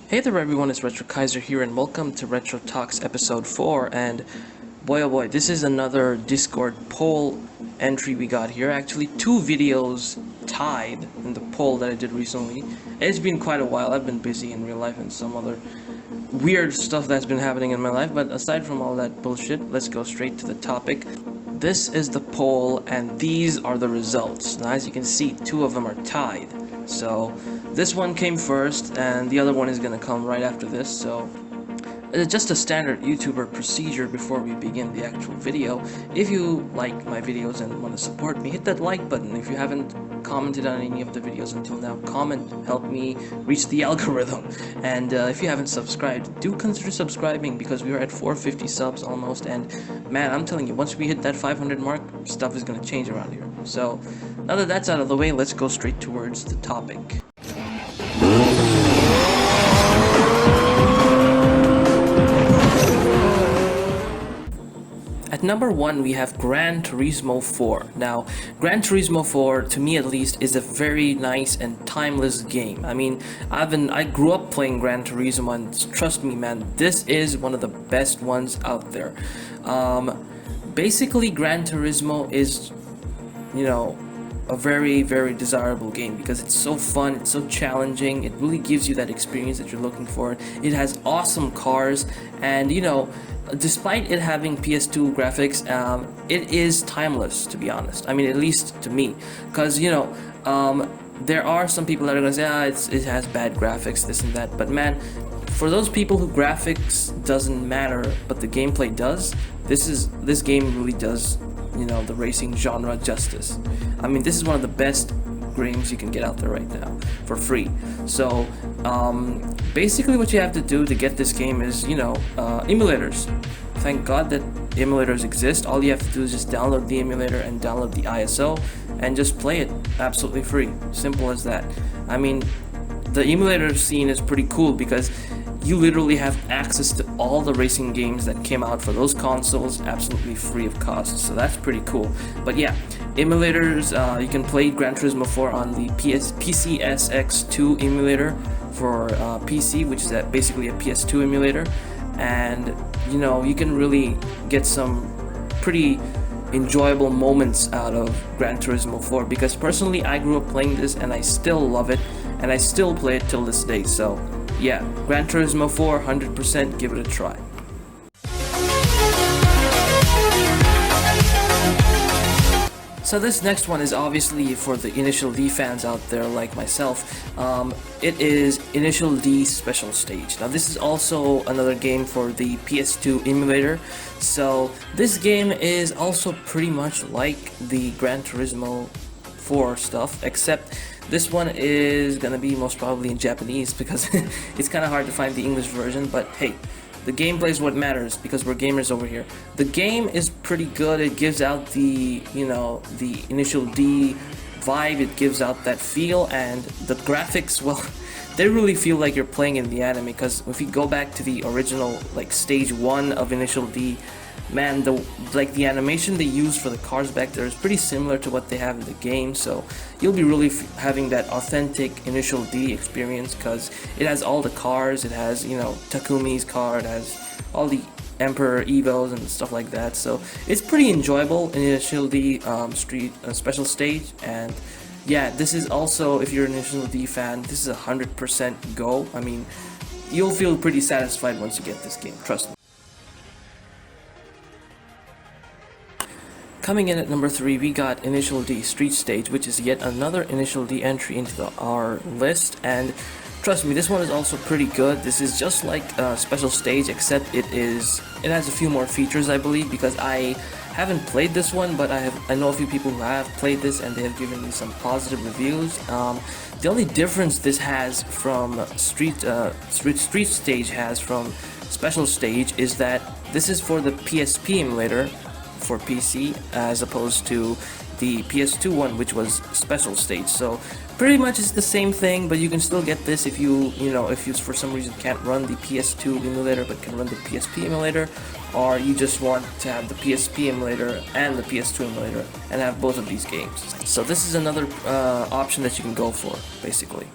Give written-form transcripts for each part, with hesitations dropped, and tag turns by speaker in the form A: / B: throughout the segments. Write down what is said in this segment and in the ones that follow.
A: Hey there everyone, it's Retro Kaiser here and welcome to Retro Talks episode 4, and boy oh boy, this is another Discord poll entry we got here. Actually, two videos tied in the poll that I did recently. It's been quite a while. I've been busy in real life and some other weird stuff that's been happening in my life, but aside from all that bullshit, let's go straight to the topic. This is the poll and these are the results. Now as you can see, two of them are tied. So this one came first and the other one is gonna come right after this. So just a standard YouTuber procedure before we begin the actual video. If you like my videos and want to support me, hit that like button. If you haven't commented on any of the videos until now, comment, help me reach the algorithm. And if you haven't subscribed, do consider subscribing because we are at 450 subs almost, and man, I'm telling you, once we hit that 500 mark, stuff is going to change around here. So now that that's out of the way, let's go straight towards the topic. At number 1, we have Gran Turismo 4. Now, Gran Turismo 4, to me at least, is a very nice and timeless game. I mean, I grew up playing Gran Turismo, and trust me, man, this is one of the best ones out there. Basically, Gran Turismo is, a very, very desirable game because it's so fun, it's so challenging, it really gives you that experience that you're looking for. It has awesome cars, and despite it having PS2 graphics, it is timeless, to be honest. I mean, at least to me, because there are some people that are gonna say, it has bad graphics, this and that, but man, for those people who graphics doesn't matter but the gameplay does, this game really does the racing genre justice. I mean, this is one of the best games you can get out there right now for free. So basically what you have to do to get this game is emulators. Thank God that emulators exist. All you have to do is just download the emulator and download the ISO and just play it absolutely free. Simple as that. I mean, the emulator scene is pretty cool because you literally have access to all the racing games that came out for those consoles absolutely free of cost, so that's pretty cool. But yeah, emulators, you can play Gran Turismo 4 on the PCSX2 emulator for PC, which is basically a PS2 emulator, and you can really get some pretty enjoyable moments out of Gran Turismo 4, because personally I grew up playing this and I still love it and I still play it till this day. So yeah, Gran Turismo 4, 100%, give it a try. So this next one is obviously for the Initial D fans out there like myself. It is Initial D Special Stage. Now this is also another game for the PS2 emulator. So this game is also pretty much like the Gran Turismo 4 stuff, except this one is gonna be most probably in Japanese because it's kind of hard to find the English version, but hey, the gameplay is what matters because we're gamers over here. The game is pretty good. It gives out the, the Initial D vibe, it gives out that feel, and the graphics, well, they really feel like you're playing in the anime, because if you go back to the original, like, stage 1 of Initial D, man, the animation they use for the cars back there is pretty similar to what they have in the game, so you'll be really having that authentic Initial D experience because it has all the cars. It has, Takumi's car, it has all the Emperor Evos and stuff like that, so it's pretty enjoyable in Initial D Special Stage. And yeah, this is also, if you're an Initial D fan, this is 100% go. I mean, you'll feel pretty satisfied once you get this game, trust me. Coming in at number 3, we got Initial D Street Stage, which is yet another Initial D entry into our list, and trust me, this one is also pretty good. This is just like Special Stage, except it has a few more features, I believe, because I haven't played this one, but I know a few people who have played this and they have given me some positive reviews. The only difference this has from Street Stage has from Special Stage is that this is for the PSP emulator for PC as opposed to the PS2 one, which was Special Stage. So pretty much it's the same thing, but you can still get this if you for some reason can't run the PS2 emulator but can run the PSP emulator, or you just want to have the PSP emulator and the PS2 emulator and have both of these games. So this is another option that you can go for, basically.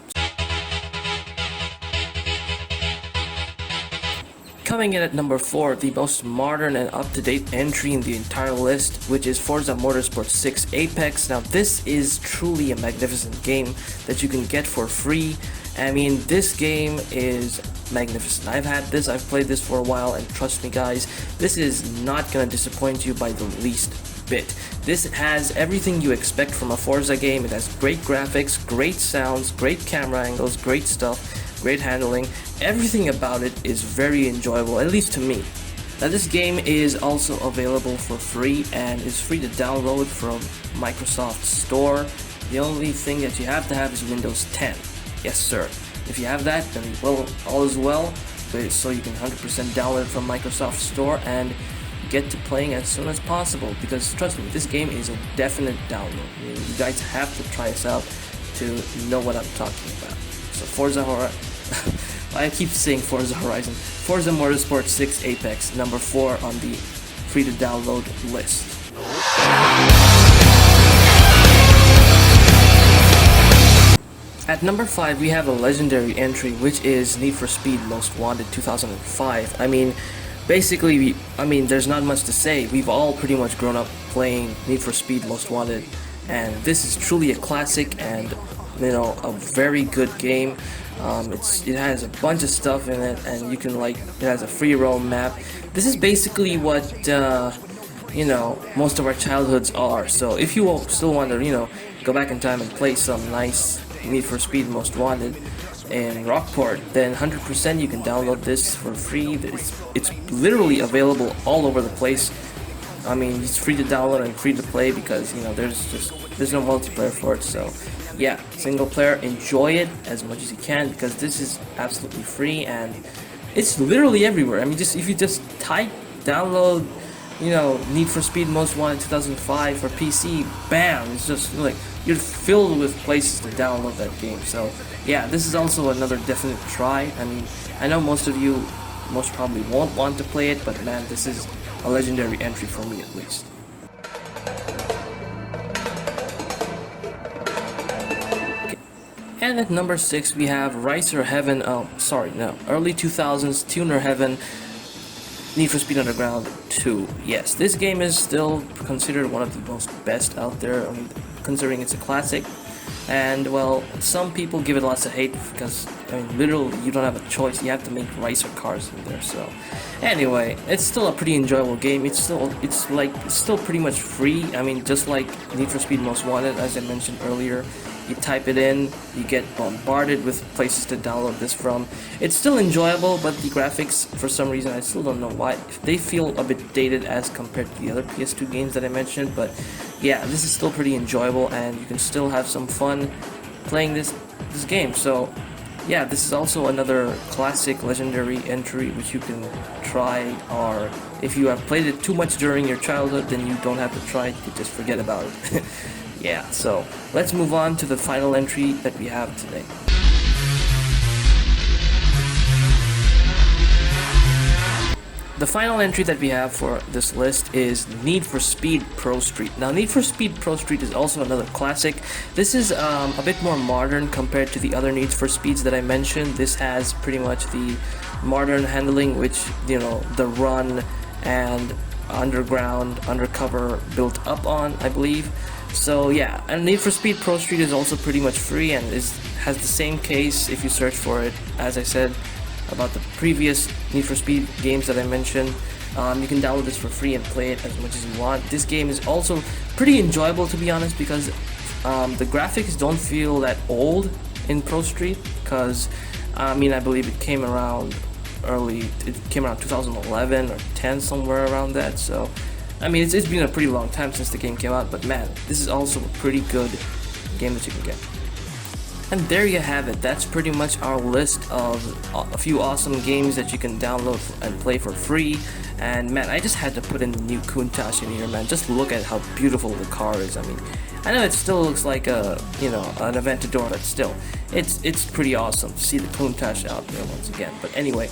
A: coming in at number 4, the most modern and up-to-date entry in the entire list, which is Forza Motorsport 6 Apex. Now this is truly a magnificent game that you can get for free. I mean, this game is magnificent. I've played this for a while, and trust me guys, this is not gonna disappoint you by the least bit. This has everything you expect from a Forza game. It has great graphics, great sounds, great camera angles, great stuff, great handling. Everything about it is very enjoyable, at least to me. Now this game is also available for free and is free to download from Microsoft Store. The only thing that you have to have is Windows 10. Yes sir. If you have that, then well, all is well. So you can 100% download it from Microsoft Store and get to playing as soon as possible, because trust me, this game is a definite download. I mean, you guys have to try this out to know what I'm talking about. So Forza Horizon, I keep saying Forza Horizon, Forza Motorsport 6 Apex, number 4 on the free to download list. At number 5, we have a legendary entry, which is Need for Speed Most Wanted 2005. I mean, basically, there's not much to say. We've all pretty much grown up playing Need for Speed Most Wanted, and this is truly a classic and, you know, a very good game. It has a bunch of stuff in it, and you can it has a free roam map. This is basically what, you know, most of our childhoods are. So if you still want to, go back in time and play some nice Need for Speed Most Wanted in Rockport, then 100% you can download this for free. It's literally available all over the place. I mean, it's free to download and free to play because there's no multiplayer for it. So yeah, single player, enjoy it as much as you can because this is absolutely free and it's literally everywhere. I mean, if you just type download, Need for Speed Most Wanted 2005 for PC, bam, it's just like you're filled with places to download that game. So yeah, this is also another definite try. I mean, I know most of you most probably won't want to play it, but man, this is a legendary entry for me at least. Okay. And at number 6 we have Racer Heaven, early 2000s Tuner Heaven, Need for Speed Underground 2. Yes, this game is still considered one of the most best out there, considering it's a classic. And well, some people give it lots of hate because, literally you don't have a choice. You have to make racer cars in there. So anyway, it's still a pretty enjoyable game. It's still pretty much free. I mean, just like Need for Speed Most Wanted, as I mentioned earlier. You type it in, you get bombarded with places to download this from. It's still enjoyable, but the graphics, for some reason, I still don't know why, they feel a bit dated as compared to the other PS2 games that I mentioned. But yeah, this is still pretty enjoyable, and you can still have some fun playing this game. So yeah, this is also another classic legendary entry which you can try, or if you have played it too much during your childhood, then you don't have to try it, you just forget about it. Yeah, so let's move on to the final entry that we have today. The final entry that we have for this list is Need for Speed Pro Street. Now, Need for Speed Pro Street is also another classic. This is a bit more modern compared to the other Need for Speeds that I mentioned. This has pretty much the modern handling, which, the run and undercover built up on, I believe. So yeah, and Need for Speed Pro Street is also pretty much free and has the same case if you search for it, as I said about the previous Need for Speed games that I mentioned. You can download this for free and play it as much as you want. This game is also pretty enjoyable, to be honest, because the graphics don't feel that old in Pro Street, because I believe it came around 2011 or 10, somewhere around that. So it's been a pretty long time since the game came out, but man, this is also a pretty good game that you can get. And there you have it. That's pretty much our list of a few awesome games that you can download and play for free. And man, I just had to put in the new Countach in here, man. Just look at how beautiful the car is. I know it still looks like an Aventador, but still, it's pretty awesome to see the Countach out there once again. But anyway,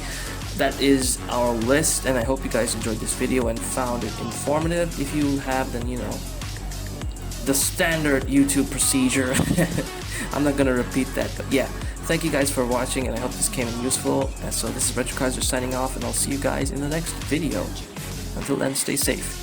A: that is our list, and I hope you guys enjoyed this video and found it informative. If you have, then the standard YouTube procedure. I'm not gonna repeat that, but yeah, Thank you guys for watching, and I hope this came in useful. So this is RetroKaiser signing off, and I'll see you guys in the next video. Until then, stay safe.